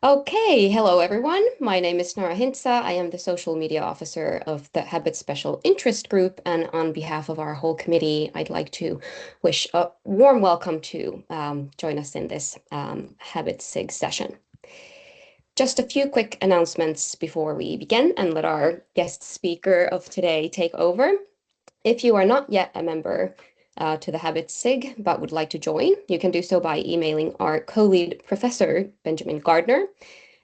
Okay, hello everyone. My name is Nora Hintsa. I am the social media officer of the Habit Special Interest Group, and on behalf of our whole committee, I'd like to wish a warm welcome to join us in this Habit SIG session. Just a few quick announcements before we begin and let our guest speaker of today take over. If you are not yet a member to the Habit SIG but would like to join, you can do so by emailing our co-lead professor, Benjamin Gardner.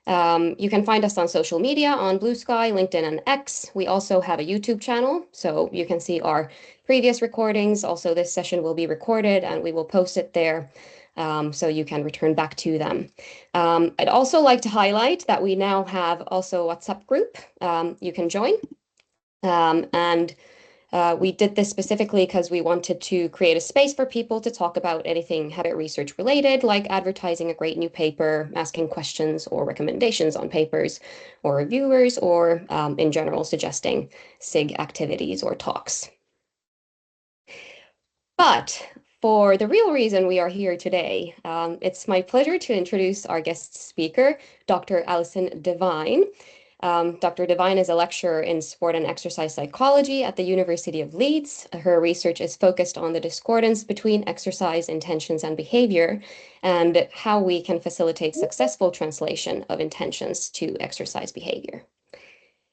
You can find us on social media on Blue Sky, LinkedIn, and X. We also have a YouTube channel, so you can see our previous recordings. Also, this session will be recorded and we will post it there, so you can return back to them. I'd also like to highlight that we now have also a WhatsApp group you can join. We did this specifically because we wanted to create a space for people to talk about anything habit research related, like advertising a great new paper, asking questions or recommendations on papers or reviewers, or in general, suggesting SIG activities or talks. But for the real reason we are here today, it's my pleasure to introduce our guest speaker, Dr. Alison Divine. Dr. Divine is a lecturer in sport and exercise psychology at the University of Leeds. Her research is focused on the discordance between exercise intentions and behavior and how we can facilitate successful translation of intentions to exercise behavior.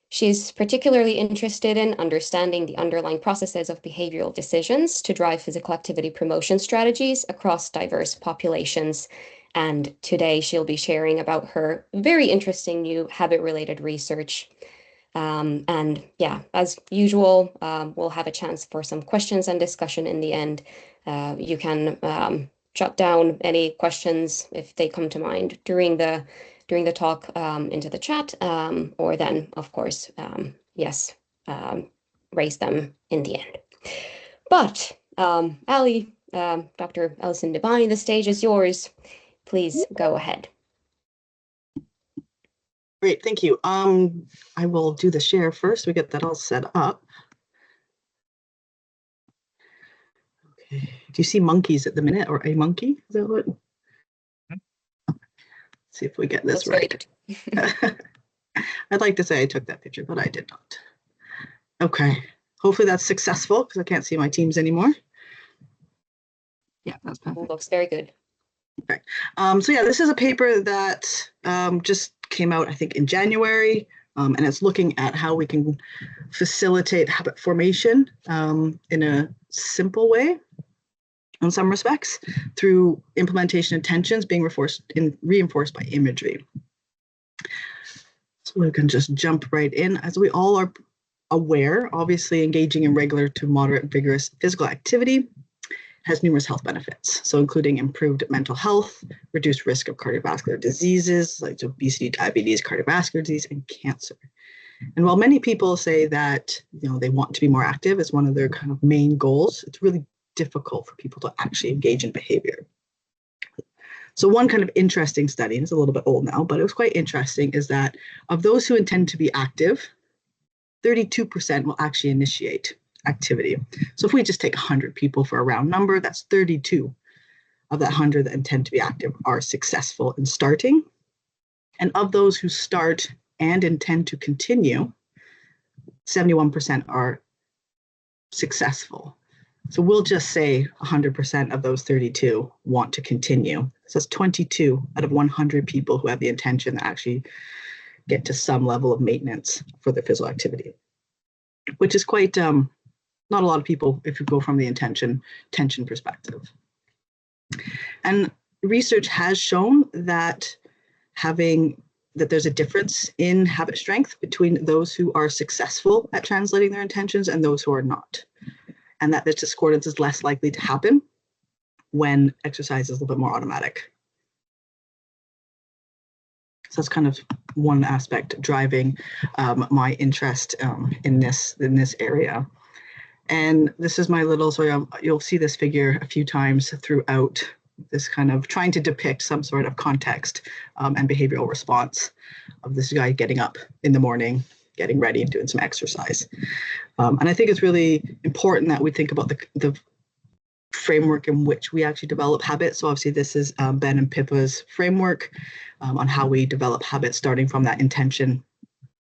She's particularly interested in understanding the underlying processes of behavioral decisions to drive physical activity promotion strategies across diverse populations. And today she'll be sharing about her very interesting new habit-related research. And yeah, as usual, we'll have a chance for some questions and discussion in the end. You can jot down any questions if they come to mind during the talk into the chat, or then, of course, yes, raise them in the end. But Ali, Dr. Alison Divine, the stage is yours. Please go ahead. Great, thank you. I will do the share first. We get that all set up. Okay. Do you see monkeys at the minute, or a monkey? Is that what? See if we get this right. I'd like to say I took that picture, but I did not. Okay, hopefully that's successful because I can't see my teams anymore. Yeah, that's perfect. Looks very good. Okay. So yeah, this is a paper that just came out, I think, in January, and it's looking at how we can facilitate habit formation in a simple way, in some respects, through implementation intentions being reinforced by imagery. So we can just jump right in. As we all are aware, obviously engaging in regular to moderate vigorous physical activity has numerous health benefits, so including improved mental health, reduced risk of cardiovascular diseases like obesity, diabetes, cardiovascular disease, and cancer. And while many people say that they want to be more active as one of their kind of main goals, it's really difficult for people to actually engage in behavior. So one kind of interesting study, and it's a little bit old now, but it was quite interesting, is that of those who intend to be active, 32% will actually initiate activity. So if we just take 100 people for a round number, that's 32 of that 100 that intend to be active are successful in starting. And of those who start and intend to continue, 71% are successful. So we'll just say 100% of those 32 want to continue. So that's 22 out of 100 people who have the intention to actually get to some level of maintenance for their physical activity, which is quite not a lot of people if you go from the intention perspective. And research has shown that there's a difference in habit strength between those who are successful at translating their intentions and those who are not. And that this discordance is less likely to happen when exercise is a little bit more automatic. So that's kind of one aspect driving my interest in this area. And this is my little, so you'll see this figure a few times throughout this kind of trying to depict some sort of context and behavioral response of this guy getting up in the morning, getting ready and doing some exercise. And I think it's really important that we think about the framework in which we actually develop habits. So obviously this is Ben and Pippa's framework on how we develop habits, starting from that intention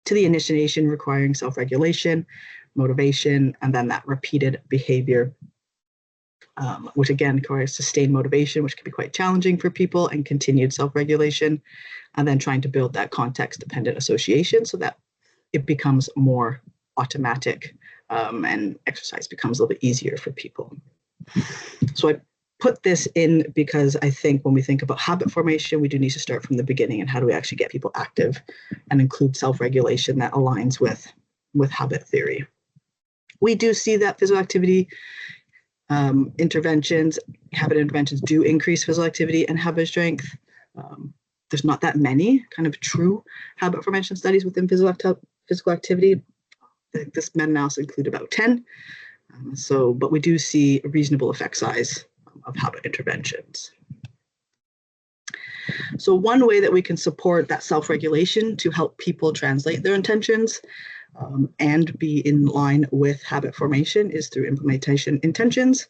to the initiation requiring self-regulation, motivation, and then that repeated behavior, which again requires sustained motivation, which can be quite challenging for people, and continued self-regulation, and then trying to build that context-dependent association so that it becomes more automatic and exercise becomes a little bit easier for people. So I put this in because I think when we think about habit formation, we do need to start from the beginning and how do we actually get people active and include self-regulation that aligns with habit theory. We do see that physical activity interventions, habit interventions do increase physical activity and habit strength. There's not that many kind of true habit formation studies within physical activity. This meta-analysis included about 10. But we do see a reasonable effect size of habit interventions. So one way that we can support that self-regulation to help people translate their intentions and be in line with habit formation is through implementation intentions,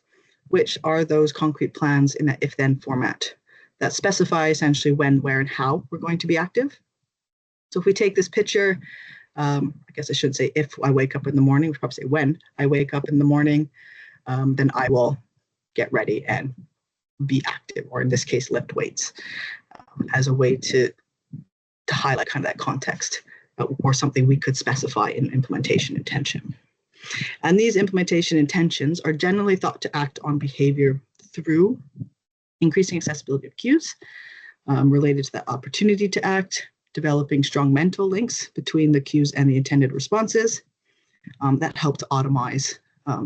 which are those concrete plans in that if-then format that specify essentially when, where, and how we're going to be active. So if we take this picture, I guess I should say if I wake up in the morning, we should probably say when I wake up in the morning, then I will get ready and be active, or in this case, lift weights, as a way to highlight kind of that context or something we could specify in implementation intention. And these implementation intentions are generally thought to act on behavior through increasing accessibility of cues related to that opportunity to act, developing strong mental links between the cues and the intended responses that help to automize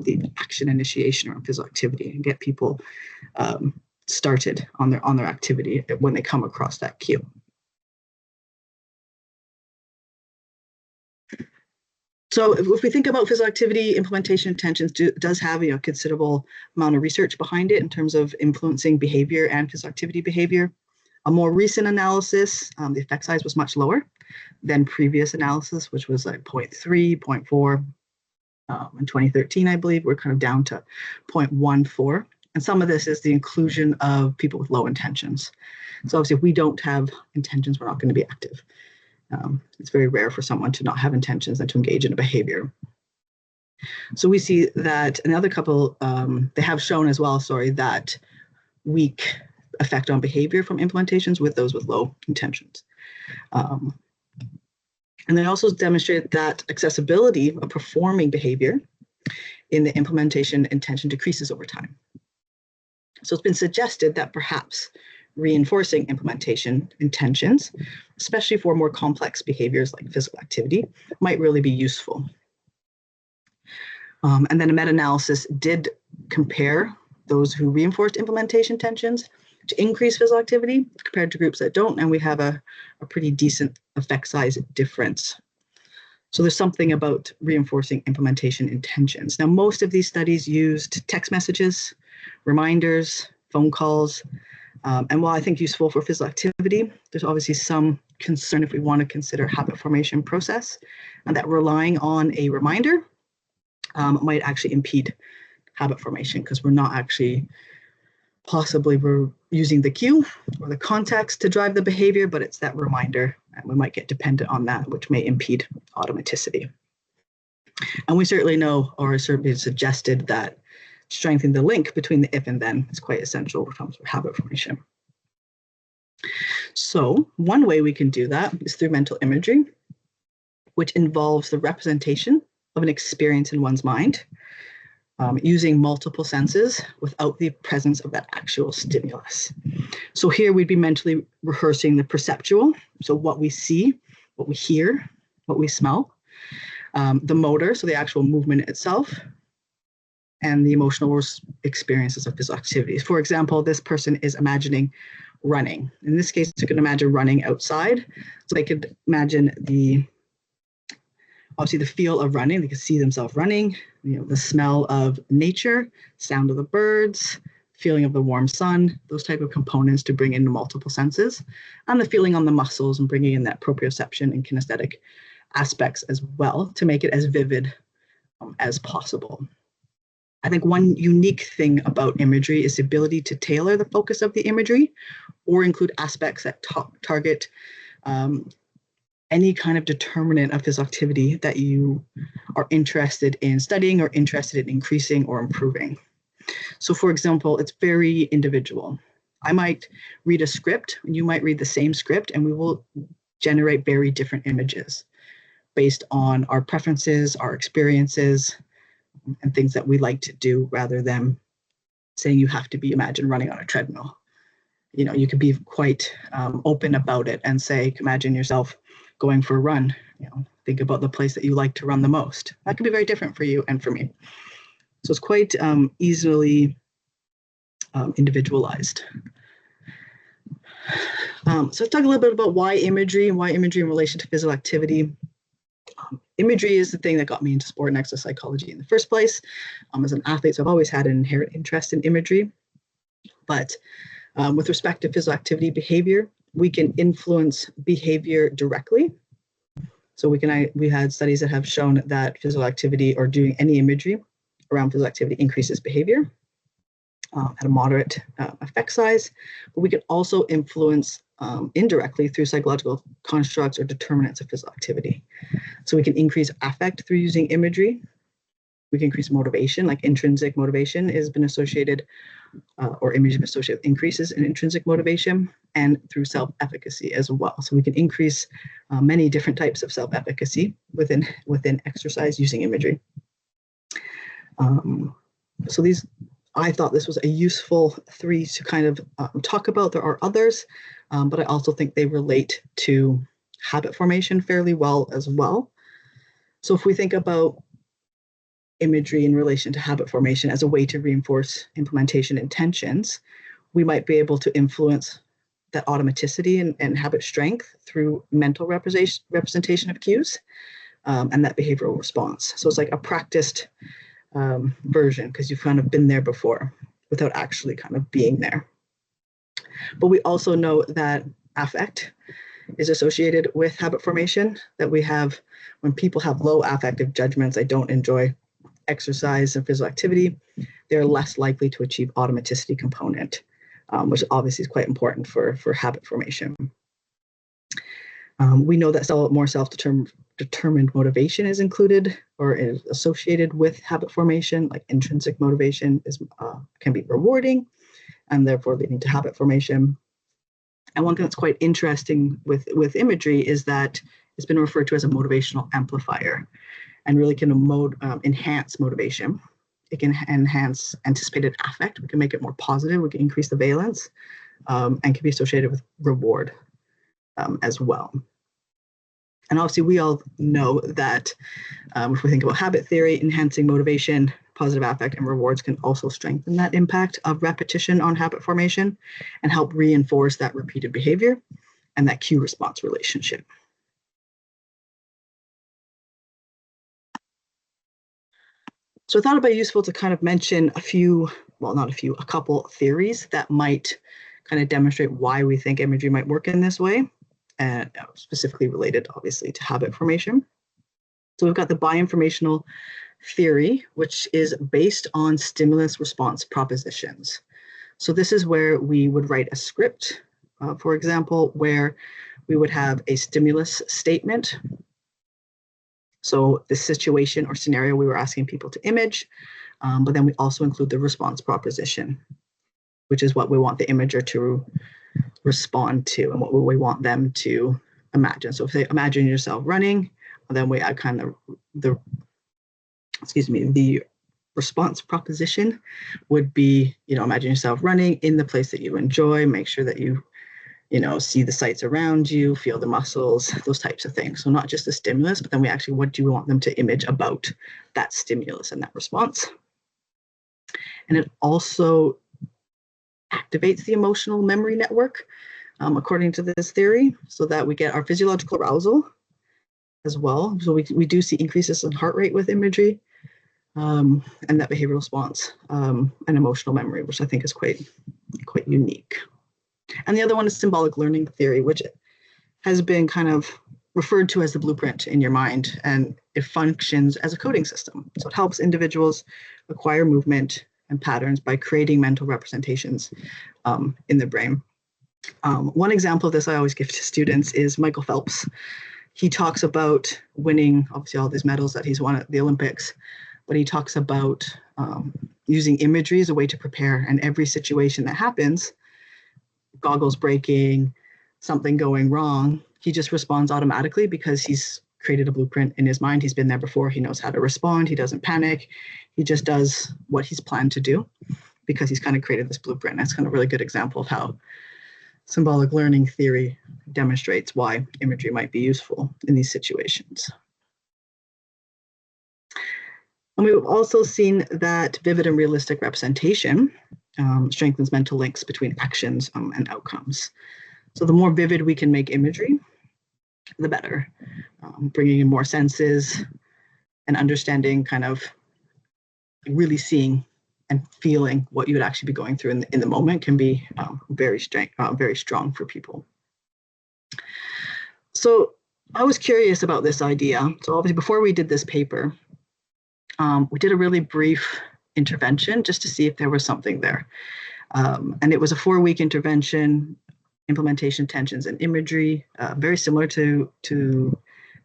the action initiation around physical activity and get people started on their activity when they come across that cue. So if we think about physical activity, implementation intentions does have a considerable amount of research behind it in terms of influencing behavior and physical activity behavior. A more recent analysis, the effect size was much lower than previous analysis, which was like 0.3, 0.4. In 2013, I believe, we're kind of down to 0.14. And some of this is the inclusion of people with low intentions. So obviously, if we don't have intentions, we're not going to be active. It's very rare for someone to not have intentions and to engage in a behavior. So we see that another couple, they have shown as well, that weak effect on behavior from implementations with those with low intentions. And they also demonstrated that accessibility of performing behavior in the implementation intention decreases over time. So it's been suggested that perhaps reinforcing implementation intentions, especially for more complex behaviors like physical activity, might really be useful. And then a meta-analysis did compare those who reinforced implementation intentions to increase physical activity compared to groups that don't, and we have a pretty decent effect size difference. So there's something about reinforcing implementation intentions. Now, most of these studies used text messages, reminders, phone calls, and while I think useful for physical activity, there's obviously some concern if we want to consider habit formation process, and that relying on a reminder might actually impede habit formation because we're not actually we're using the cue or the context to drive the behavior, but it's that reminder, and we might get dependent on that, which may impede automaticity. And we certainly know, or certainly suggested, that strengthening the link between the if and then is quite essential when it comes to habit formation. So one way we can do that is through mental imagery, which involves the representation of an experience in one's mind, using multiple senses without the presence of that actual stimulus. So here we'd be mentally rehearsing the perceptual, so what we see, what we hear, what we smell, the motor, so the actual movement itself, and the emotional experiences of physical activities. For example, this person is imagining running. In this case, you can imagine running outside. So they could imagine obviously the feel of running. They can see themselves running, the smell of nature, sound of the birds, feeling of the warm sun, those type of components to bring in the multiple senses, and the feeling on the muscles and bringing in that proprioception and kinesthetic aspects as well to make it as vivid as possible. I think one unique thing about imagery is the ability to tailor the focus of the imagery or include aspects that target any kind of determinant of physical activity that you are interested in studying or interested in increasing or improving. So for example, it's very individual. I might read a script, and you might read the same script, and we will generate very different images based on our preferences, our experiences, and things that we like to do, rather than saying you have to be, imagine running on a treadmill. You know, you could be quite open about it and say, imagine yourself going for a run. You know, think about the place that you like to run the most. That could be very different for you and for me. So it's quite easily individualized. So let's talk a little bit about why imagery and why imagery in relation to physical activity. Imagery is the thing that got me into sport and exercise psychology in the first place. As an athlete, so I've always had an inherent interest in imagery. But with respect to physical activity behavior, we can influence behavior directly. So we had studies that have shown that physical activity or doing any imagery around physical activity increases behavior at a moderate effect size. But we can also influence indirectly through psychological constructs or determinants of physical activity. So we can increase affect through using imagery. We can increase motivation, like intrinsic motivation has been associated, or images associated with increases in intrinsic motivation, and through self-efficacy as well. So we can increase many different types of self-efficacy within exercise using imagery. So I thought this was a useful three to kind of talk about. There are others, but I also think they relate to habit formation fairly well as well. So if we think about imagery in relation to habit formation as a way to reinforce implementation intentions, we might be able to influence that automaticity and habit strength through mental representation of cues and that behavioral response. So it's like a practiced version, because you've kind of been there before without actually kind of being there. But we also know that affect is associated with habit formation, that we have when people have low affective judgments, I don't enjoy exercise and physical activity, they're less likely to achieve automaticity component, which obviously is quite important for habit formation. We know that more self-determined motivation is included or is associated with habit formation, like intrinsic motivation can be rewarding and therefore leading to habit formation. And one thing that's quite interesting with imagery is that it's been referred to as a motivational amplifier, and really can enhance motivation. It can enhance anticipated affect. We can make it more positive. We can increase the valence and can be associated with reward as well. And obviously we all know that if we think about habit theory, enhancing motivation, positive affect, and rewards can also strengthen that impact of repetition on habit formation and help reinforce that repeated behavior and that cue response relationship. So I thought it'd be useful to kind of mention a couple theories that might kind of demonstrate why we think imagery might work in this way, and specifically related, obviously, to habit formation. So we've got the bioinformational theory, which is based on stimulus response propositions. So this is where we would write a script, for example, where we would have a stimulus statement. So the situation or scenario we were asking people to image, but then we also include the response proposition, which is what we want the imager to respond to and what we want them to imagine. So if they imagine yourself running, then we add kind of the response proposition would be, imagine yourself running in the place that you enjoy, make sure that you see the sights around you, feel the muscles, those types of things. So not just the stimulus, but then what do we want them to image about that stimulus and that response? And it also activates the emotional memory network, according to this theory, so that we get our physiological arousal as well. So we do see increases in heart rate with imagery, and that behavioral response and emotional memory, which I think is quite unique. And the other one is symbolic learning theory, which has been kind of referred to as the blueprint in your mind. And it functions as a coding system. So it helps individuals acquire movement and patterns by creating mental representations in the brain. One example of this I always give to students is Michael Phelps. He talks about winning, obviously, all these medals that he's won at the Olympics, but he talks about using imagery as a way to prepare. And every situation that happens, goggles breaking, something going wrong, he just responds automatically because he's created a blueprint in his mind. He's been there before. He knows how to respond. He doesn't panic. He just does what he's planned to do because he's kind of created this blueprint. That's kind of a really good example of how symbolic learning theory demonstrates why imagery might be useful in these situations. And we've also seen that vivid and realistic representation strengthens mental links between actions and outcomes. So the more vivid we can make imagery, the better. Bringing in more senses and understanding, kind of really seeing and feeling what you would actually be going through in the moment can be very strong for people. So I was curious about this idea. So obviously before we did this paper, we did a really brief intervention just to see if there was something there. And it was a 4-week intervention, implementation, tensions, and imagery, very similar to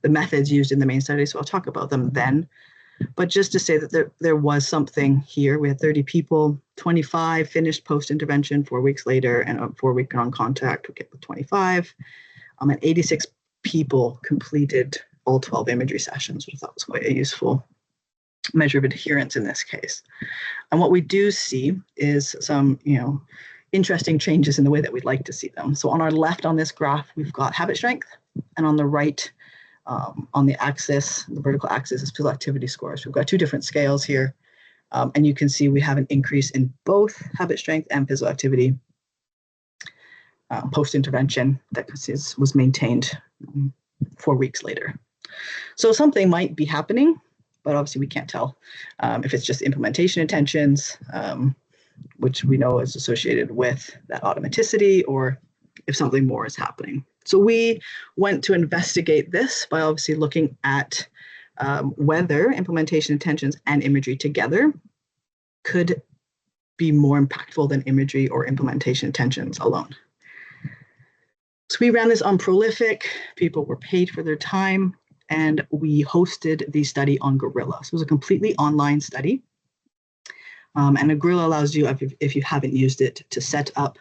the methods used in the main study. So I'll talk about them then. But just to say that there was something here. We had 30 people, 25 finished post-intervention 4 weeks later, and a 4-week non-contact, we get with 25. And 86 people completed all 12 imagery sessions, which I thought was quite a useful measure of adherence in this case. And what we do see is some, interesting changes in the way that we'd like to see them. So on our left on this graph, we've got habit strength, and on the right, on the axis, the vertical axis, is physical activity scores. We've got 2 different scales here, and you can see we have an increase in both habit strength and physical activity post-intervention that was maintained 4 weeks later. So something might be happening, but obviously we can't tell if it's just implementation intentions, which we know is associated with that automaticity, or if something more is happening. So we went to investigate this by obviously looking at whether implementation intentions and imagery together could be more impactful than imagery or implementation intentions alone. So we ran this on Prolific. People were paid for their time, and we hosted the study on Gorilla. So it was a completely online study. And a Gorilla allows you, if you haven't used it, to set up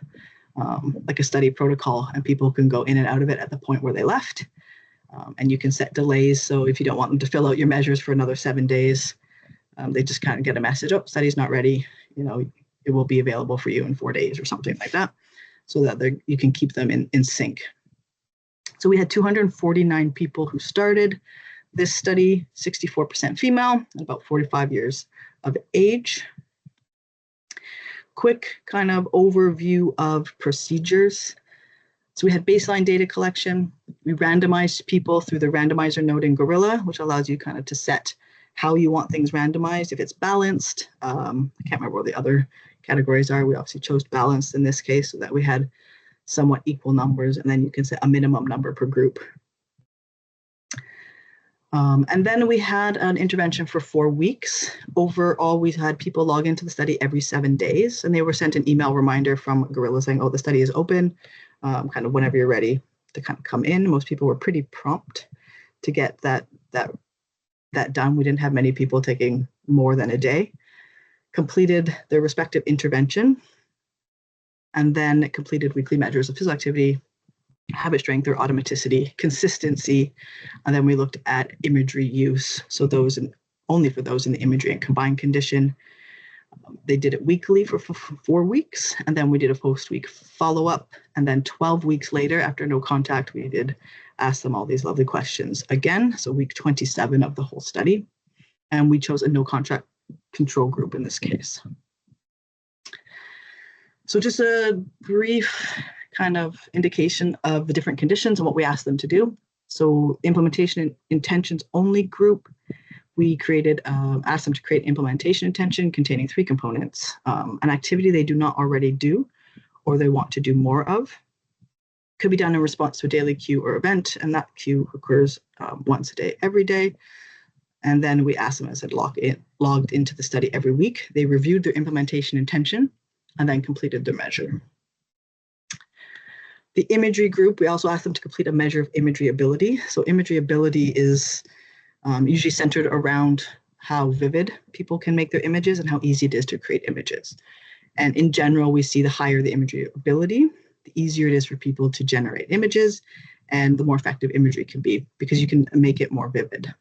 like a study protocol, and people can go in and out of it at the point where they left. And you can set delays. So if you don't want them to fill out your measures for another 7 days, they just kind of get a message, oh, study's not ready. It will be available for you in 4 days or something like that, so that you can keep them in sync. So we had 249 people who started this study, 64% female, and about 45 years of age. Quick kind of overview of procedures. So we had baseline data collection. We randomized people through the randomizer node in Gorilla, which allows you kind of to set how you want things randomized. If it's balanced, I can't remember what the other categories are. We obviously chose balanced in this case so that we had somewhat equal numbers, and then you can set a minimum number per group. And then we had an intervention for 4 weeks. Overall, we had people log into the study every 7 days, and they were sent an email reminder from Gorilla saying, oh, the study is open, kind of whenever you're ready to kind of come in. Most people were pretty prompt to get that done. We didn't have many people taking more than a day. Completed their respective intervention, and then completed weekly measures of physical activity, habit strength or automaticity, consistency, and then we looked at imagery use. So only for those in the imagery and combined condition. They did it weekly for 4 weeks, and then we did a post-week follow-up, and then 12 weeks later, after no contact, we did ask them all these lovely questions again. So week 27 of the whole study, and we chose a no contact control group in this case. So just a brief kind of indication of the different conditions and what we asked them to do. So implementation intentions only group, we asked them to create implementation intention containing 3 components, an activity they do not already do or they want to do more of. Could be done in response to a daily cue or event, and that cue occurs once a day, every day. And then we asked them, as I said, logged into the study every week. They reviewed their implementation intention and then completed their measure. The imagery group, we also asked them to complete a measure of imagery ability. So imagery ability is usually centered around how vivid people can make their images and how easy it is to create images. And in general, we see the higher the imagery ability, the easier it is for people to generate images, and the more effective imagery can be because you can make it more vivid.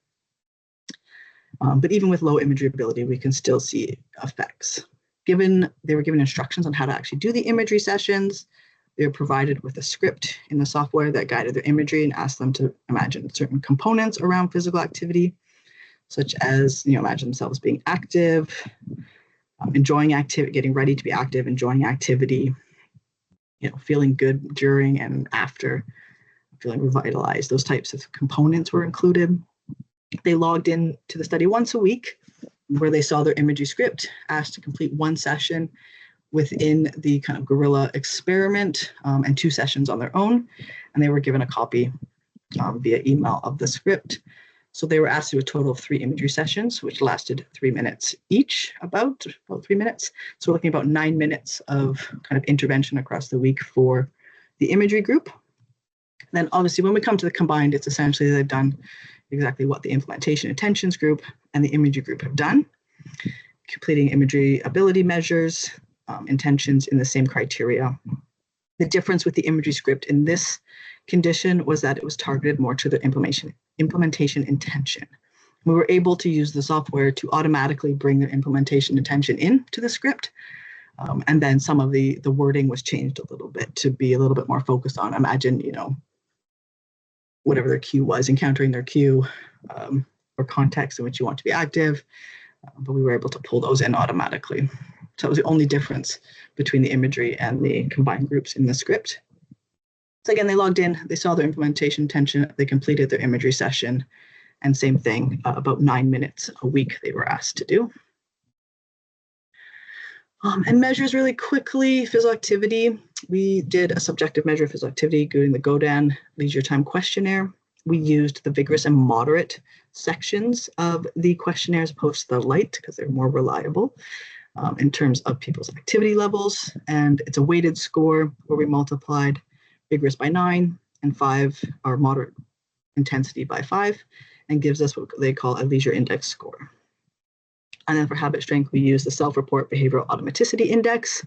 But even with low imagery ability, we can still see effects. They were given instructions on how to actually do the imagery sessions. They were provided with a script in the software that guided their imagery and asked them to imagine certain components around physical activity, such as, imagine themselves being active, enjoying activity, getting ready to be active, enjoying activity, feeling good during and after, feeling revitalized. Those types of components were included. They logged in to the study once a week where they saw their imagery script, asked to complete one session within the kind of guerrilla experiment and 2 sessions on their own. And they were given a copy via email of the script. So they were asked to do a total of 3 imagery sessions, which lasted 3 minutes each, about 3 minutes. So we're looking about 9 minutes of kind of intervention across the week for the imagery group. And then obviously when we come to the combined, it's essentially they've done exactly what the implementation intentions group and the imagery group have done, completing imagery ability measures, intentions in the same criteria. The difference with the imagery script in this condition was that it was targeted more to the implementation intention. We were able to use the software to automatically bring their implementation intention into the script. And then some of the wording was changed a little bit to be a little bit more focused on, imagine, whatever their cue was, encountering their cue or context in which you want to be active. But we were able to pull those in automatically. So that was the only difference between the imagery and the combined groups in the script. So again, they logged in, they saw their implementation intention, they completed their imagery session, and same thing, about 9 minutes a week they were asked to do. And measures really quickly, physical activity. We did a subjective measure of physical activity, including the Godin Leisure Time Questionnaire. We used the vigorous and moderate sections of the questionnaire as opposed to the light because they're more reliable in terms of people's activity levels. And it's a weighted score where we multiplied vigorous by 9 and 5, or moderate intensity by 5, and gives us what they call a leisure index score. And then for habit strength, we use the self-report behavioral automaticity index,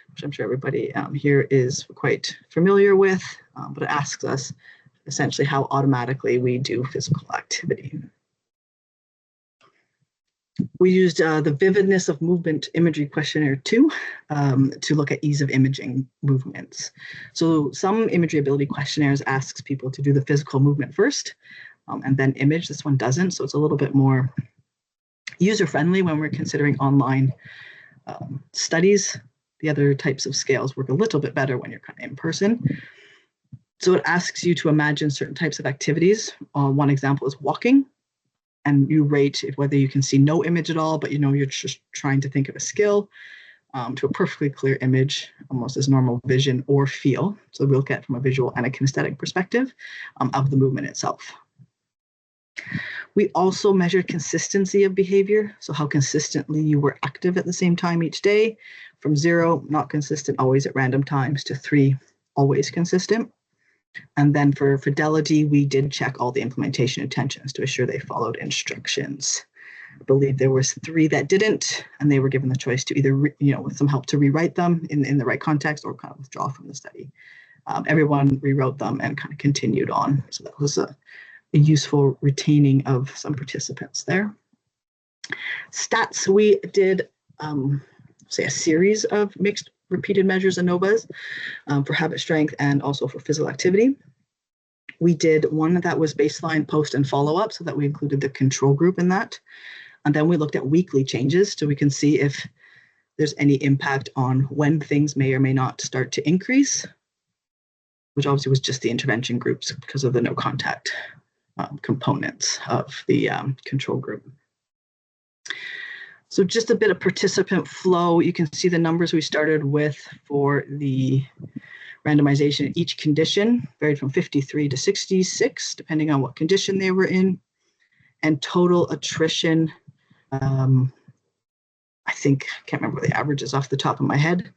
which I'm sure everybody here is quite familiar with, but it asks us essentially how automatically we do physical activity. We used the vividness of movement imagery questionnaire 2 to look at ease of imaging movements. So some imagery ability questionnaires asks people to do the physical movement first and then image. This one doesn't, so it's a little bit more user-friendly when we're considering online studies. The other types of scales work a little bit better when you're kind of in person. So it asks you to imagine certain types of activities. One example is walking, and you rate whether you can see no image at all, but you're just trying to think of a skill, to a perfectly clear image, almost as normal vision or feel. So we'll look at from a visual and a kinesthetic perspective of the movement itself. We also measured consistency of behavior, so how consistently you were active at the same time each day, from 0, not consistent, always at random times, to 3, always consistent. And then for fidelity, we did check all the implementation intentions to assure they followed instructions. I believe there was 3 that didn't, and they were given the choice to either, with some help to rewrite them in the right context or kind of withdraw from the study. Everyone rewrote them and kind of continued on. So that was a useful retaining of some participants there. Stats, we did, say, a series of mixed repeated measures ANOVAs for habit strength and also for physical activity. We did one that was baseline, post, and follow-up, so that we included the control group in that. And then we looked at weekly changes, so we can see if there's any impact on when things may or may not start to increase, which obviously was just the intervention groups because of the no contact components of the control group. So just a bit of participant flow. You can see the numbers we started with for the randomization. Each condition varied from 53 to 66, depending on what condition they were in. and total attrition, I think, I can't remember the averages off the top of my head,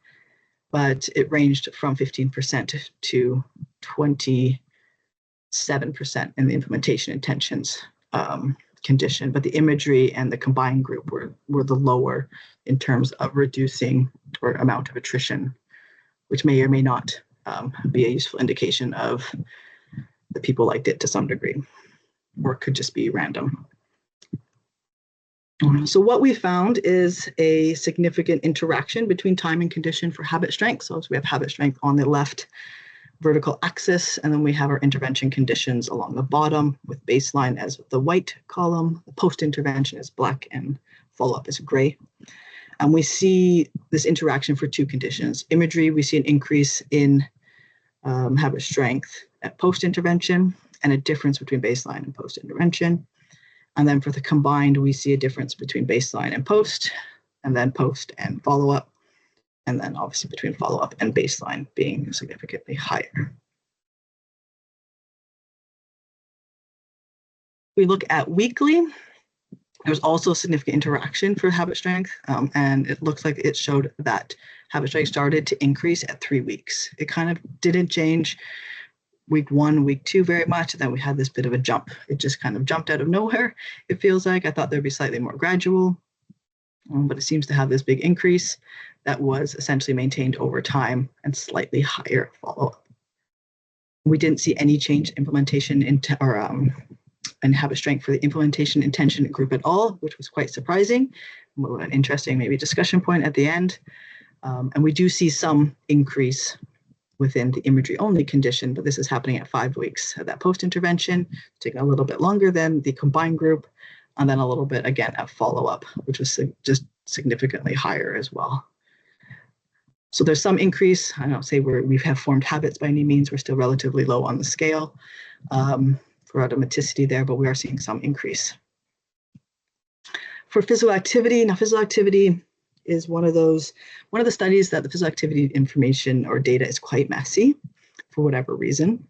but it ranged from 15% to 27% in the implementation intentions condition. But the imagery and the combined group were the lower in terms of reducing or amount of attrition, which may or may not be a useful indication of the people liked it to some degree, or it could just be random. So what we found is a significant interaction between time and condition for habit strength. So we have habit strength on the left vertical axis, and then we have our intervention conditions along the bottom with baseline as the white column, the post-intervention is black, and follow-up is gray. And we see this interaction for two conditions. Imagery, we see an increase in habit strength at post-intervention and a difference between baseline and post-intervention. And then for the combined, we see a difference between baseline and post, and then post and follow-up, and then obviously between follow-up and baseline being significantly higher. We look at weekly. There's also significant interaction for habit strength, and it looks like it showed that habit strength started to increase at 3 weeks. It kind of didn't change week 1, week 2 very much, and then we had this bit of a jump. It just kind of jumped out of nowhere, it feels like. I thought there'd be slightly more gradual, but it seems to have this big increase that was essentially maintained over time and slightly higher follow-up. We didn't see any change in implementation and habit strength for the implementation intention group at all, which was quite surprising. An interesting maybe discussion point at the end. And we do see some increase within the imagery only condition, but this is happening at 5 weeks at that post-intervention, taking a little bit longer than the combined group, and then a little bit again at follow-up, which was just significantly higher as well. So there's some increase. I don't say we have formed habits by any means. We're still relatively low on the scale for automaticity there, but we are seeing some increase. For physical activity, now physical activity is one of the studies that the physical activity information or data is quite messy for whatever reason.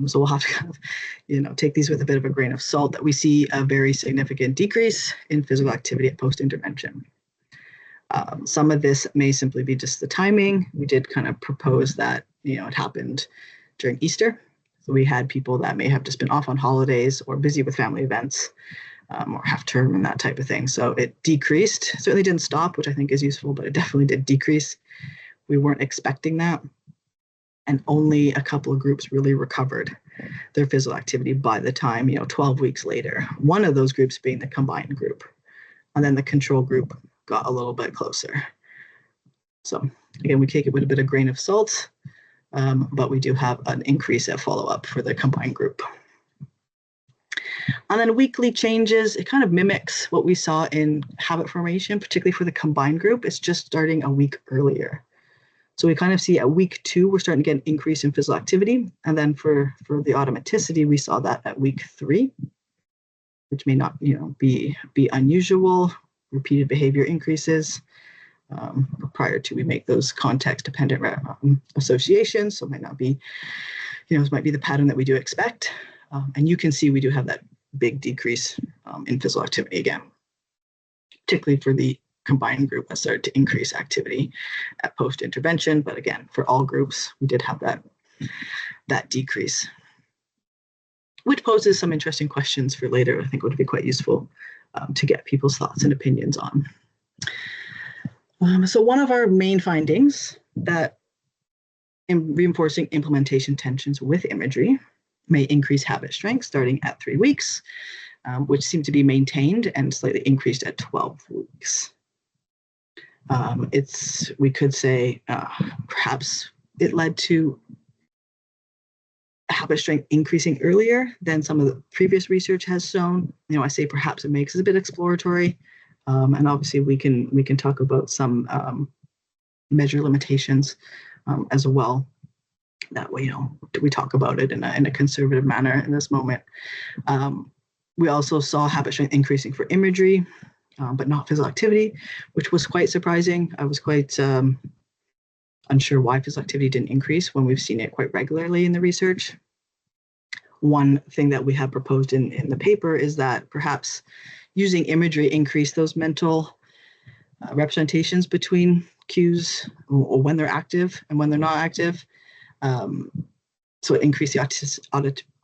So we'll have to kind of, take these with a bit of a grain of salt, that we see a very significant decrease in physical activity at post-intervention. Some of this may simply be just the timing. We did kind of propose that, it happened during Easter. So we had people that may have just been off on holidays or busy with family events or half term and that type of thing. So it decreased. Certainly didn't stop, which I think is useful, but it definitely did decrease. We weren't expecting that. And only a couple of groups really recovered their physical activity by the time, 12 weeks later. One of those groups being the combined group. And then the control group got a little bit closer. So again, we take it with a bit of grain of salt, but we do have an increase at follow-up for the combined group. And then weekly changes, it kind of mimics what we saw in habit formation, particularly for the combined group. It's just starting a week earlier. So we kind of see at week 2, we're starting to get an increase in physical activity. And then for the automaticity, we saw that at week 3, which may not, be unusual. Repeated behavior increases. Prior to we make those context-dependent associations, so it might not be, it might be the pattern that we do expect. And you can see we do have that big decrease in physical activity again, particularly for the combined group that started to increase activity at post-intervention. But again, for all groups, we did have that decrease, which poses some interesting questions for later. I think would be quite useful to get people's thoughts and opinions on. So one of our main findings that in reinforcing implementation tensions with imagery may increase habit strength starting at 3 weeks, which seem to be maintained and slightly increased at 12 weeks. We could say perhaps it led to habit strength increasing earlier than some of the previous research has shown. I say perhaps it makes it a bit exploratory, and obviously we can talk about some measure limitations as well. That way, we talk about it in a conservative manner in this moment. We also saw habit strength increasing for imagery, but not physical activity, which was quite surprising. I was quite unsure why physical activity didn't increase when we've seen it quite regularly in the research. one thing that we have proposed in the paper is that perhaps using imagery increase those mental representations between cues or when they're active and when they're not active. So it increased the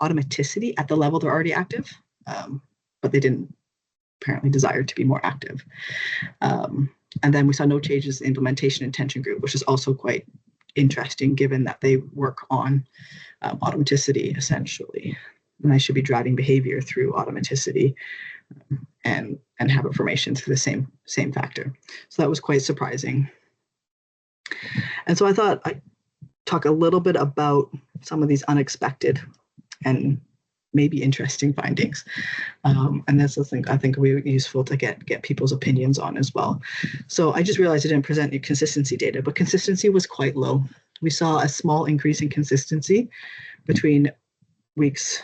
automaticity at the level they're already active, but they didn't apparently desire to be more active. And then we saw no changes in implementation intention group, which is also quite interesting given that they work on automaticity essentially. And I should be driving behavior through automaticity and habit formation through the same factor. So that was quite surprising. And so I thought I'd talk a little bit about some of these unexpected and maybe interesting findings. And that's the thing I think would be useful to get people's opinions on as well. So I just realized I didn't present any consistency data, but consistency was quite low. We saw a small increase in consistency between weeks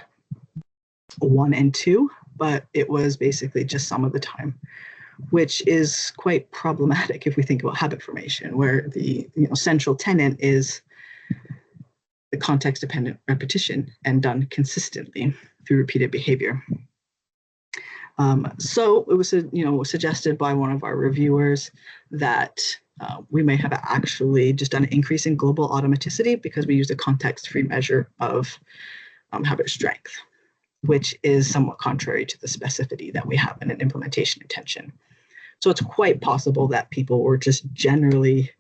1 and 2, but it was basically just some of the time, which is quite problematic if we think about habit formation, where the central tenet is the context-dependent repetition and done consistently through repeated behavior. So it was suggested by one of our reviewers that we may have actually just done an increase in global automaticity because we used a context-free measure of habit strength, which is somewhat contrary to the specificity that we have in an implementation intention. So it's quite possible that people were just generally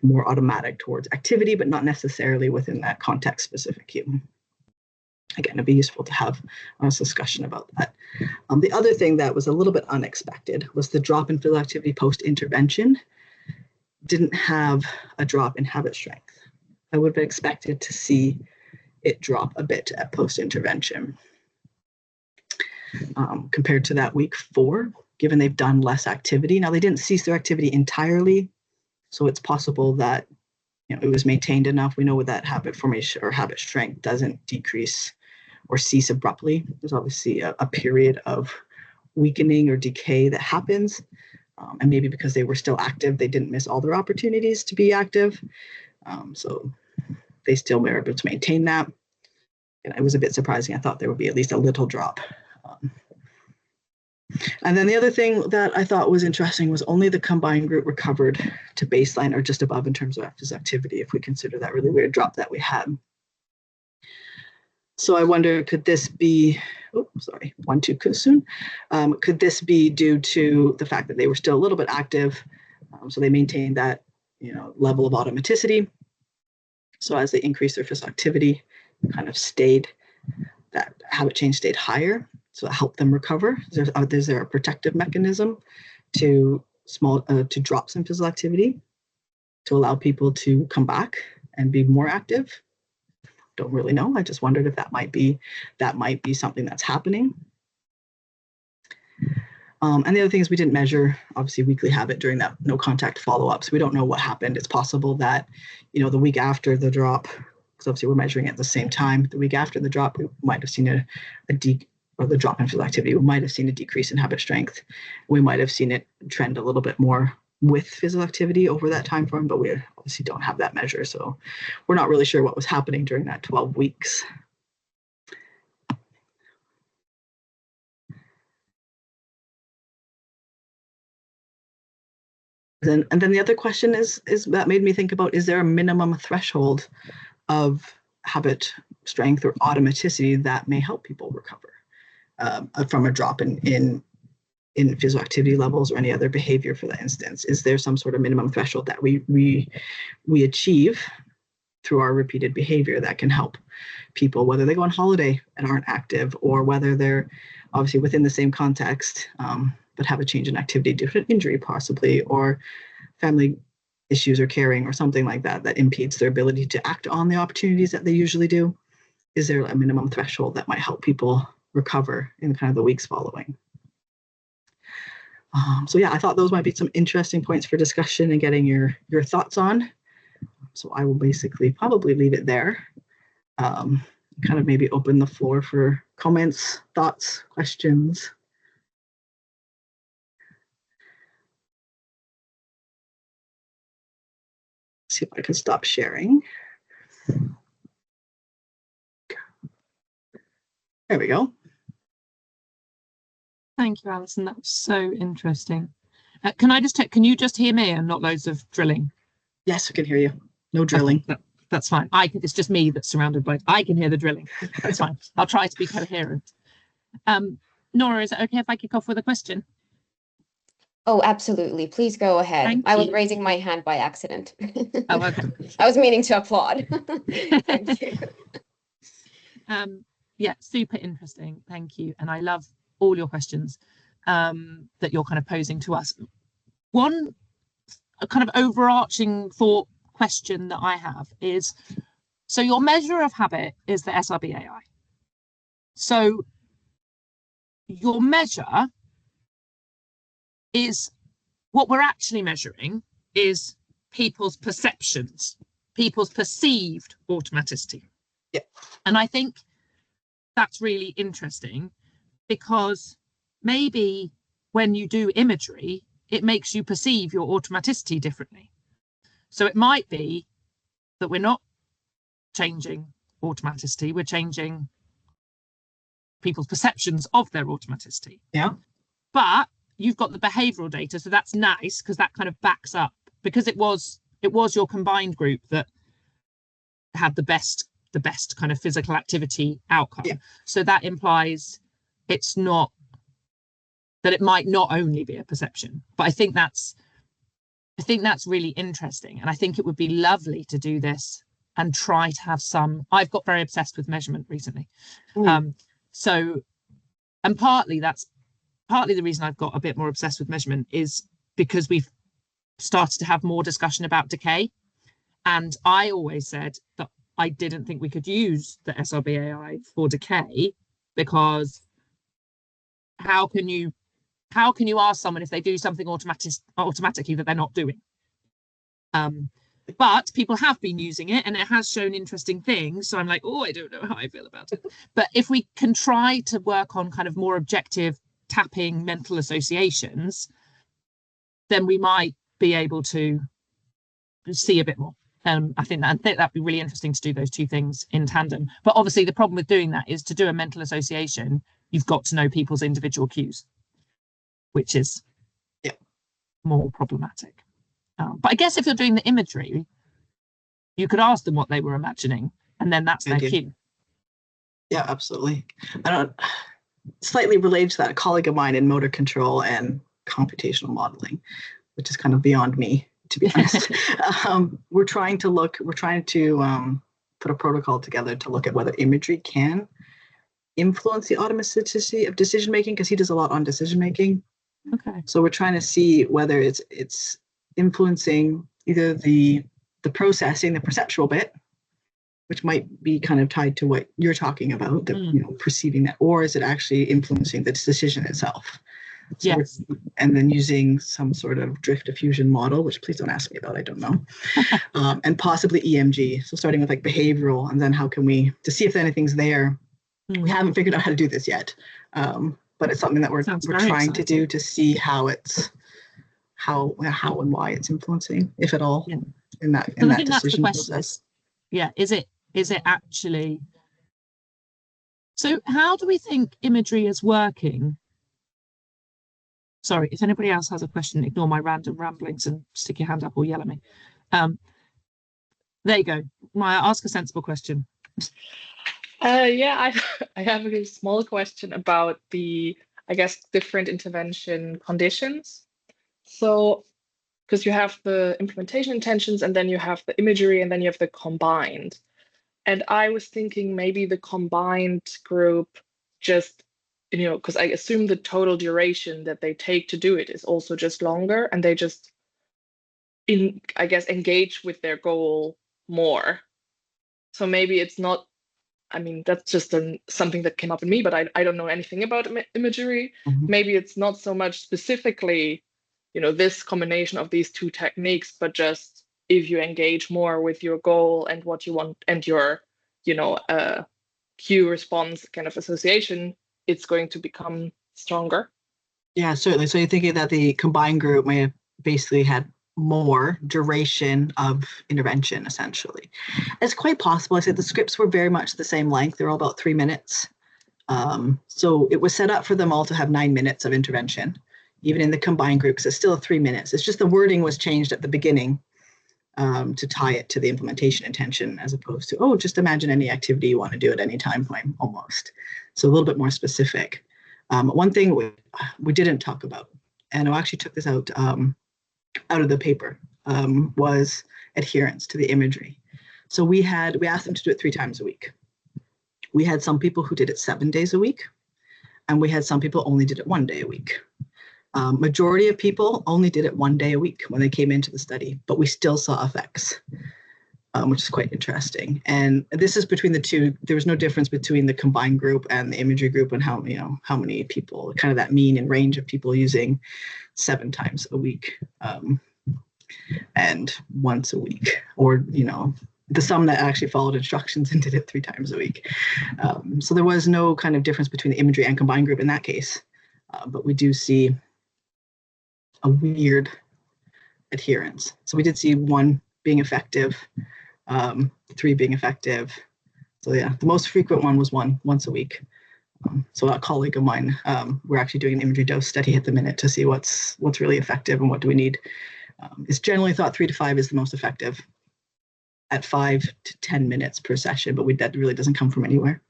more automatic towards activity, but not necessarily within that context-specific cue. Again, it'd be useful to have a discussion about that. The other thing that was a little bit unexpected was the drop in physical activity post-intervention didn't have a drop in habit strength. I would have expected to see it drop a bit at post-intervention compared to that week 4, given they've done less activity. Now, they didn't cease their activity entirely, so it's possible that it was maintained enough. We know that habit formation or habit strength doesn't decrease or cease abruptly. There's obviously a period of weakening or decay that happens. And maybe because they were still active, they didn't miss all their opportunities to be active. So they still were able to maintain that. And it was a bit surprising. I thought there would be at least a little drop. And then the other thing that I thought was interesting was only the combined group recovered to baseline or just above in terms of physical activity, if we consider that really weird drop that we had. So I wonder, could this be, one too soon. Could this be due to the fact that they were still a little bit active? So they maintained that level of automaticity. So as they increased their physical activity, kind of that habit change stayed higher. So it helped them recover. Is there a protective mechanism to drop some physical activity to allow people to come back and be more active? Don't really know. I just wondered if that might be something that's happening. And the other thing is we didn't measure, obviously, weekly habit during that no contact follow-up. So we don't know what happened. It's possible that, the week after the drop, because obviously we're measuring at the same time, the week after the drop, we might have seen or the drop in physical activity, we might have seen a decrease in habit strength. We might have seen it trend a little bit more with physical activity over that time frame, but we obviously don't have that measure. So we're not really sure what was happening during that 12 weeks. And then the other question is that made me think about, is there a minimum threshold of habit strength or automaticity that may help people recover from a drop in physical activity levels or any other behavior for that instance? Is there some sort of minimum threshold that we achieve through our repeated behavior that can help people, whether they go on holiday and aren't active, or whether they're obviously within the same context, but have a change in activity due to an injury possibly, or family issues or caring or something like that impedes their ability to act on the opportunities that they usually do? Is there a minimum threshold that might help people recover in kind of the weeks following? So yeah, I thought those might be some interesting points for discussion and getting your thoughts on. So I will basically probably leave it there. Kind of maybe open the floor for comments, thoughts, questions. See if I can stop sharing. There we go. Thank you, Alison. That was so interesting. Can I just check, can you just hear me and not loads of drilling? Yes, I can hear you. No drilling. Okay, that's fine. It's just me that's surrounded by, I can hear the drilling. That's fine. I'll try to be coherent. Nora, is it okay if I kick off with a question? Oh, absolutely. Please go ahead. Thank I was you. raising my hand by accident. Oh, okay. I was meaning to applaud. Thank you. Yeah, super interesting. Thank you. And I love all your questions that you're kind of posing to us. One kind of overarching thought question that I have is, so your measure of habit is the SRBAI. So your measure is, what we're actually measuring is people's perceptions, people's perceived automaticity. Yeah. And I think that's really interesting, because maybe when you do imagery, it makes you perceive your automaticity differently. So it might be that we're not changing automaticity, we're changing people's perceptions of their automaticity. Yeah. But you've got the behavioral data, so that's nice, because that kind of backs up, because it was your combined group that had the best kind of physical activity outcome. Yeah. So that implies it's not that, it might not only be a perception. But I think that's really interesting, and I think it would be lovely to do this and try to have some. I've got very obsessed with measurement recently. So, and partly the reason I've got a bit more obsessed with measurement is because we've started to have more discussion about decay. And I always said that I didn't think we could use the SRBAI for decay, because how can you ask someone if they do something automatically that they're not doing? But people have been using it, and it has shown interesting things. So I'm like, oh, I don't know how I feel about it. But if we can try to work on kind of more objective tapping mental associations, then we might be able to see a bit more. I think that'd be really interesting to do those two things in tandem. But obviously the problem with doing that is, to do a mental association, you've got to know people's individual cues, which is more problematic. But I guess if you're doing the imagery, you could ask them what they were imagining, and then that's their cue. Yeah, absolutely. Slightly related to that, a colleague of mine in motor control and computational modeling, which is kind of beyond me, to be honest. We're trying to put a protocol together to look at whether imagery can influence the automaticity of decision making, because he does a lot on decision making. Okay. So we're trying to see whether it's influencing either the processing, the perceptual bit, which might be kind of tied to what you're talking about, perceiving that, or is it actually influencing the decision itself? So yes. And then using some sort of drift diffusion model, which please don't ask me about, I don't know, and possibly EMG. So starting with like behavioral, and then how can we, to see if anything's there. We haven't figured out how to do this yet, but it's something that we're trying to do to see how and why it's influencing, if at all, in that decision process. Yeah, is it actually? So how do we think imagery is working? Sorry, if anybody else has a question, ignore my random ramblings and stick your hand up or yell at me. There you go. Maya, ask a sensible question. I have a small question about the, I guess, different intervention conditions. So, because you have the implementation intentions, and then you have the imagery, and then you have the combined. And I was thinking maybe the combined group just, because I assume the total duration that they take to do it is also just longer, and they just, engage with their goal more. So maybe it's not, that's just something that came up in me, but I don't know anything about imagery. Mm-hmm. Maybe it's not so much specifically, this combination of these two techniques, but just if you engage more with your goal and what you want and your, cue response kind of association, it's going to become stronger. Yeah, certainly. So you're thinking that the combined group may have basically had more duration of intervention, essentially. It's quite possible. I said the scripts were very much the same length. They're all about 3 minutes. So it was set up for them all to have 9 minutes of intervention, even in the combined groups. It's still 3 minutes. It's just the wording was changed at the beginning to tie it to the implementation intention, as opposed to, oh, just imagine any activity you want to do at any time frame, almost. So a little bit more specific. One thing we didn't talk about, and I actually took this out of the paper, was adherence to the imagery. So we asked them to do it 3 times a week. We had some people who did it 7 days a week, and we had some people only did it 1 day a week. Majority of people only did it 1 day a week when they came into the study, but we still saw effects, which is quite interesting. And this is between the two. There was no difference between the combined group and the imagery group, and how many people, kind of that mean and range of people using 7 times a week and once a week, or the some that actually followed instructions and did it 3 times a week. So there was no kind of difference between the imagery and combined group in that case, but we do see a weird adherence. So we did see 1 being effective, 3 being effective. So yeah, the most frequent one was once a week. So a colleague of mine, we're actually doing an imagery dose study at the minute to see what's really effective and what do we need. It's generally thought 3 to 5 is the most effective at 5 to 10 minutes per session, but that really doesn't come from anywhere.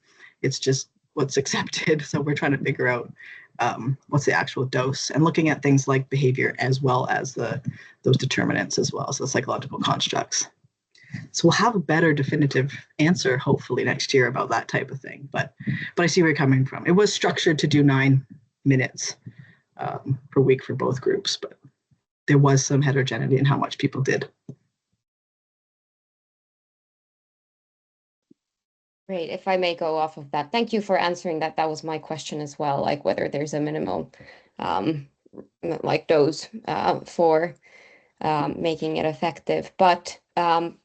It's just what's accepted. So we're trying to figure out what's the actual dose, and looking at things like behavior as well as those determinants as well, so the psychological constructs. So we'll have a better definitive answer hopefully next year about that type of thing. But I see where you're coming from. It was structured to do 9 minutes per week for both groups, but there was some heterogeneity in how much people did. Great. If I may go off of that, thank you for answering that. That was my question as well, like whether there's a minimal like dose for making it effective. But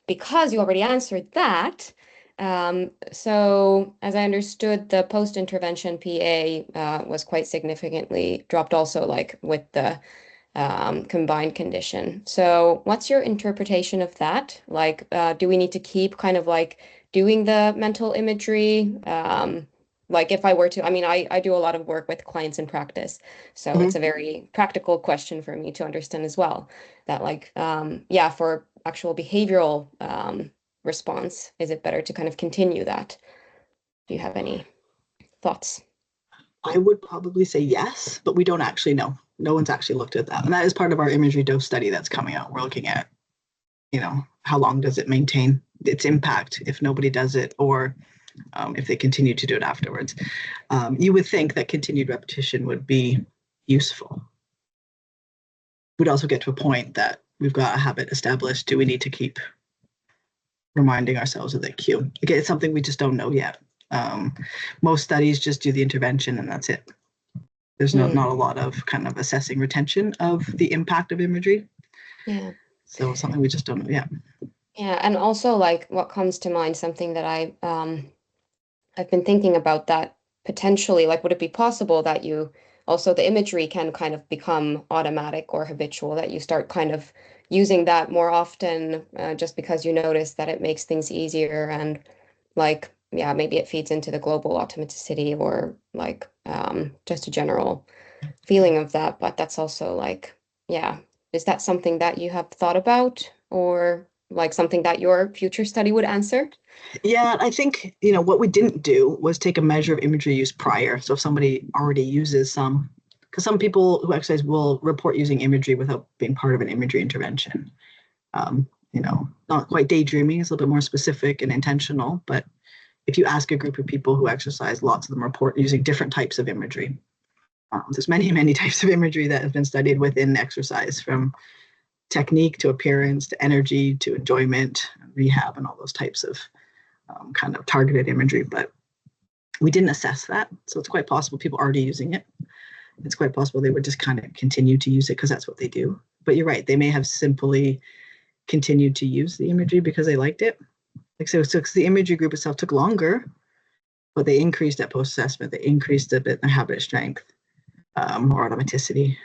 because you already answered that, so as I understood, the post-intervention PA was quite significantly dropped also, like with the combined condition. So what's your interpretation of that? Like, do we need to keep kind of like doing the mental imagery? Like if I were to, I mean, I do a lot of work with clients in practice, so it's a very practical question for me to understand as well, that like, yeah, for actual behavioral response, is it better to kind of continue that? Do you have any thoughts? I would probably say yes, but we don't actually know. No one's actually looked at that. And that is part of our imagery dose study that's coming out. We're looking at, how long does it maintain its impact if nobody does it, or if they continue to do it afterwards. You would think that continued repetition would be useful. We'd also get to a point that we've got a habit established. Do we need to keep reminding ourselves of the cue? Again, it's something we just don't know yet. Most studies just do the intervention and that's it. There's not a lot of kind of assessing retention of the impact of imagery. Yeah. So something we just don't know yet. Yeah, and also like what comes to mind, something that I've been thinking about, that potentially, like, would it be possible that you also, the imagery can kind of become automatic or habitual, that you start kind of using that more often just because you notice that it makes things easier, and like, yeah, maybe it feeds into the global automaticity, or like just a general feeling of that. But that's also like, yeah, is that something that you have thought about, or like something that your future study would answer? Yeah, I think, what we didn't do was take a measure of imagery use prior. So if somebody already uses some, because some people who exercise will report using imagery without being part of an imagery intervention. Not quite daydreaming, it's a little bit more specific and intentional. But if you ask a group of people who exercise, lots of them report using different types of imagery. There's many, many types of imagery that have been studied within exercise, from technique to appearance to energy to enjoyment, rehab, and all those types of kind of targeted imagery. But we didn't assess that. So it's quite possible people already using it. It's quite possible they would just kind of continue to use it because that's what they do. But you're right, they may have simply continued to use the imagery because they liked it. Like so the imagery group itself took longer, but they increased at post-assessment. They increased a bit their habit strength or automaticity.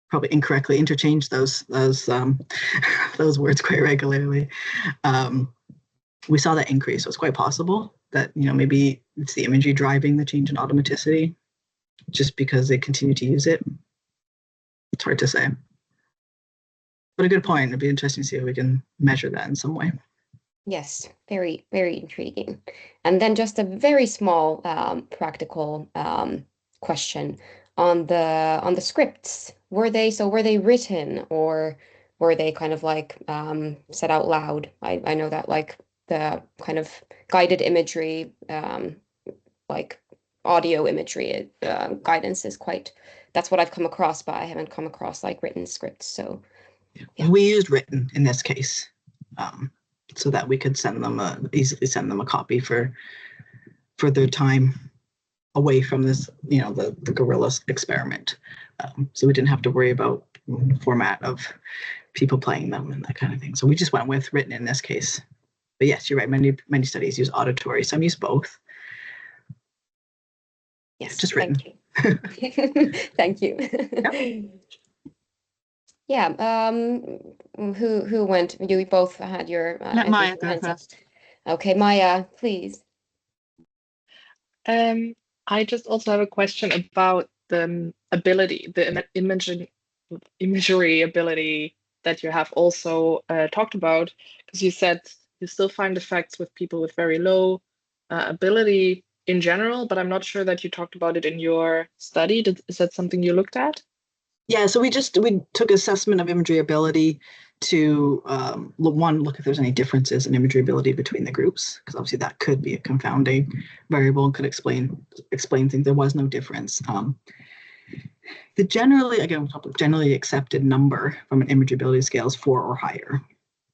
Probably incorrectly interchange those words quite regularly. we saw that increase. So it's quite possible that, maybe it's the imagery driving the change in automaticity just because they continue to use it. It's hard to say. But a good point. It'd be interesting to see if we can measure that in some way. Yes, very, very intriguing. And then just a very small practical question on the scripts. Were they written, or were they kind of like said out loud? I know that like the kind of guided imagery, like audio imagery guidance is quite, that's what I've come across, but I haven't come across like written scripts. So yeah. We used written in this case, so that we could easily send them a copy for their time away from this, the gorilla experiment. So we didn't have to worry about the format of people playing them and that kind of thing. So we just went with written in this case. But yes, you're right. Many studies use auditory. Some use both. Yes, just written. Thank you. Thank you. Yep. Yeah. Who went? You both had your. Let Maya go first. Okay, Maya, please. I just also have a question about the ability, the imagery ability that you have also talked about, because you said you still find effects with people with very low ability in general, but I'm not sure that you talked about it in your study. Is that something you looked at? Yeah, so we took assessment of imagery ability to look if there's any differences in imagery ability between the groups, because obviously that could be a confounding variable and could explain things. There was no difference. The generally accepted number from an imagery ability scale is 4 or higher.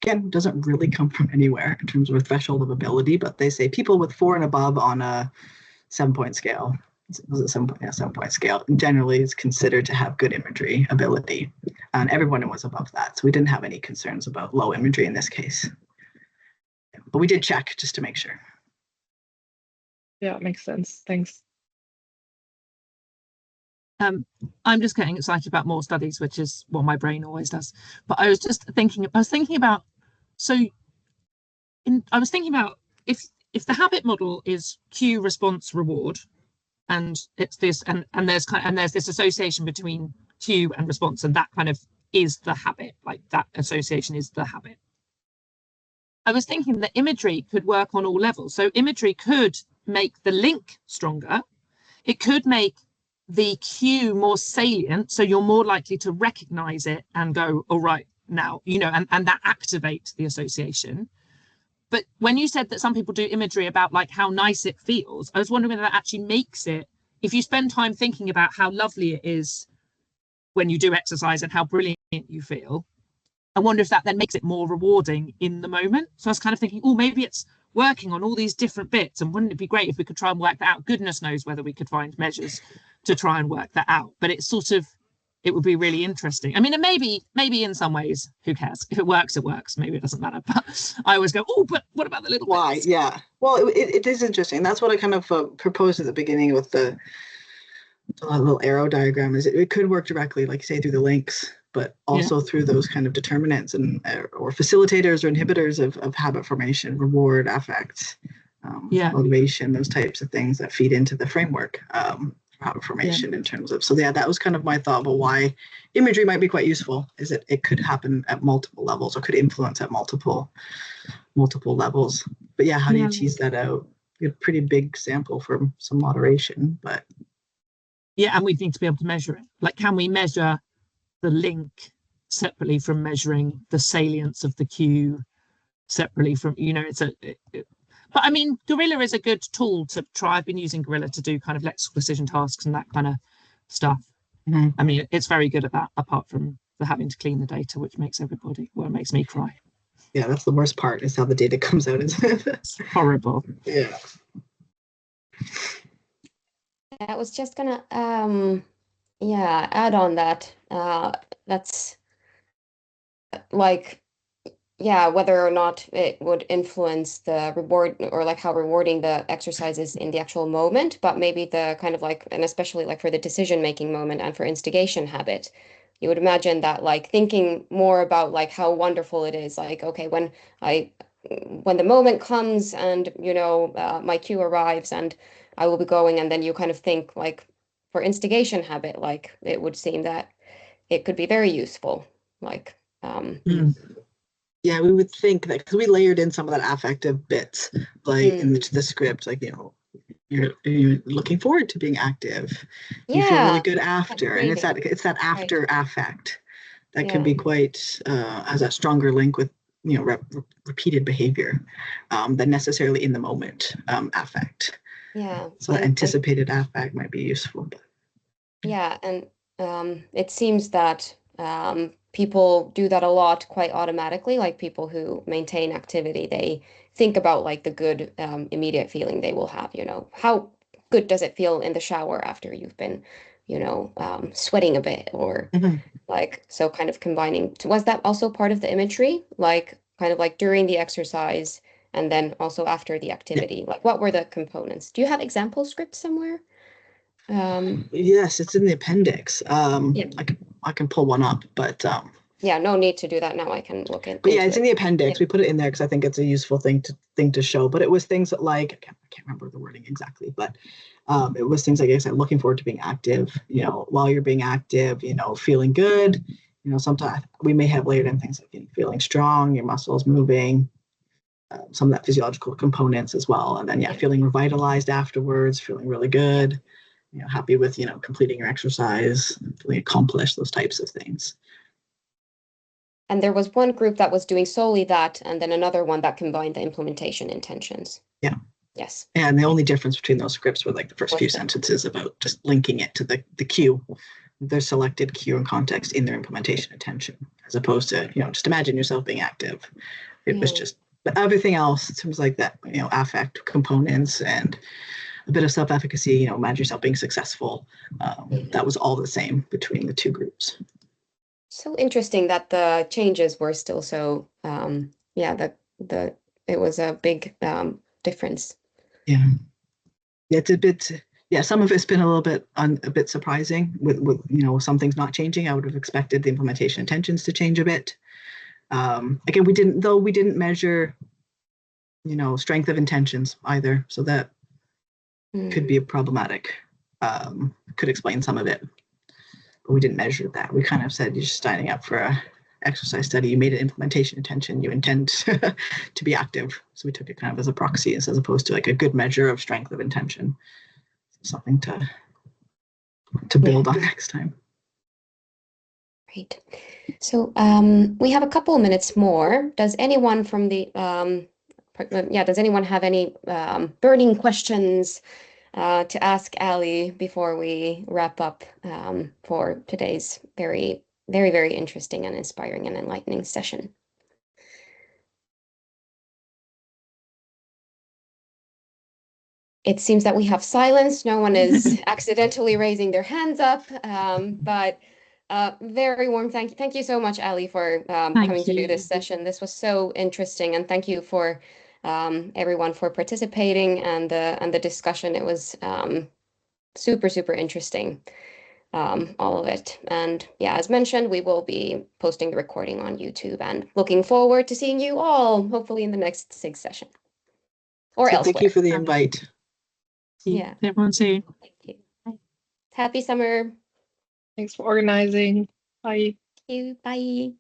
Again, doesn't really come from anywhere in terms of a threshold of ability, but they say people with 4 and above on a 7-point scale. Was it 7-point scale? Generally, is considered to have good imagery ability, and everyone was above that. So we didn't have any concerns about low imagery in this case, but we did check just to make sure. Yeah, makes sense. Thanks. I'm just getting excited about more studies, which is what my brain always does. But I was thinking about if the habit model is cue, response, reward, and it's this and there's this association between cue and response, and that kind of is the habit, like that association is the habit. I was thinking that imagery could work on all levels. So imagery could make the link stronger. It could make the cue more salient, so you're more likely to recognize it and go, all right, now, and that activates the association. But when you said that some people do imagery about like how nice it feels, I was wondering whether that actually makes it, if you spend time thinking about how lovely it is when you do exercise and how brilliant you feel, I wonder if that then makes it more rewarding in the moment. So I was kind of thinking, oh, maybe it's working on all these different bits, and wouldn't it be great if we could try and work that out? Goodness knows whether we could find measures to try and work that out, but it's it would be really interesting. I mean, and maybe in some ways, who cares? If it works, it works. Maybe it doesn't matter. But I always go, oh, but what about the little why bits? Yeah, well, it is interesting. That's what I kind of proposed at the beginning with the little arrow diagram. Is it could work directly, like you say, through the links, but also through those kind of determinants and or facilitators or inhibitors of habit formation, reward, affect, motivation, those types of things that feed into the framework for habit formation in terms of. So yeah, that was kind of my thought about why imagery might be quite useful, is that it could happen at multiple levels or could influence at multiple levels. But yeah, how do you tease that out? You have a pretty big sample for some moderation, but and we need to be able to measure it. Like, can we measure the link separately from measuring the salience of the cue separately from, but I mean, Gorilla is a good tool to try. I've been using Gorilla to do kind of lexical precision tasks and that kind of stuff. Mm-hmm. I mean, it's very good at that, apart from the having to clean the data, which makes makes me cry. Yeah, that's the worst part, is how the data comes out, isn't it? It's horrible. Yeah. I was just gonna add on that. That's like, whether or not it would influence the reward, or like how rewarding the exercise is in the actual moment, but maybe the kind of like, and especially like for the decision-making moment and for instigation habit, you would imagine that like thinking more about like how wonderful it is, like, okay, when I when the moment comes and, my cue arrives and I will be going, and then you kind of think like for instigation habit, like it would seem that it could be very useful. Like, Yeah, we would think that because we layered in some of that affective bits, like into the script, like, you're looking forward to being active. You feel really good after, and it's that after affect that can be quite has a stronger link with repeated behavior than necessarily in the moment affect. Yeah. So anticipated affect might be useful. Yeah, and it seems that people do that a lot quite automatically. Like people who maintain activity, they think about like the good immediate feeling they will have. How good does it feel in the shower after you've been, sweating a bit, or like, so kind of combining. Was that also part of the imagery, like kind of like during the exercise and then also after the activity? Like, what were the components? Do you have example scripts somewhere? Yes, it's in the appendix. Yeah. I can pull one up, but yeah, no need to do that now. I can look in. But yeah, it's in the appendix. We put it in there because I think it's a useful thing to show. But it was things that, like, I can't remember the wording exactly, but it was things like I said, looking forward to being active. While you're being active, feeling good. Sometimes we may have layered in things like feeling strong, your muscles moving, some of that physiological components as well, and then feeling revitalized afterwards, feeling really good. Happy with completing your exercise, feeling accomplished, those types of things. And there was one group that was doing solely that, and then another one that combined the implementation intentions. Yeah. Yes. And the only difference between those scripts were like the first few sentences about just linking it to the cue, their selected cue and context in their implementation intention, as opposed to, just imagine yourself being active. It was just, but everything else, it seems like that, affect components and a bit of self-efficacy, imagine yourself being successful. That was all the same between the two groups. So interesting that the changes were still so, it was a big difference. Yeah. It's a bit, some of it's been a little bit a bit surprising with some things not changing. I would have expected the implementation intentions to change a bit. Again, we didn't measure, strength of intentions either. So that could be problematic. Could explain some of it. But we didn't measure that. We kind of said you're just signing up for a exercise study. You made an implementation intention. You intend to be active. So we took it kind of as a proxy as opposed to like a good measure of strength of intention. Something to build on next time. Great. So we have a couple of minutes more. Does anyone from the does anyone have any burning questions to ask Ali before we wrap up for today's very, very, very interesting and inspiring and enlightening session? It seems that we have silence. No one is accidentally raising their hands up, but very warm thank you so much, Ali, for coming to do this session. This was so interesting, and thank you for everyone for participating and the discussion. It was super, super interesting, all of it. And yeah, as mentioned, we will be posting the recording on YouTube and looking forward to seeing you all, hopefully in the next SIG session or elsewhere. Thank you for the invite. Yeah. Everyone soon. Thank you. Happy summer. Thanks for organizing. Bye. Thank you. Bye.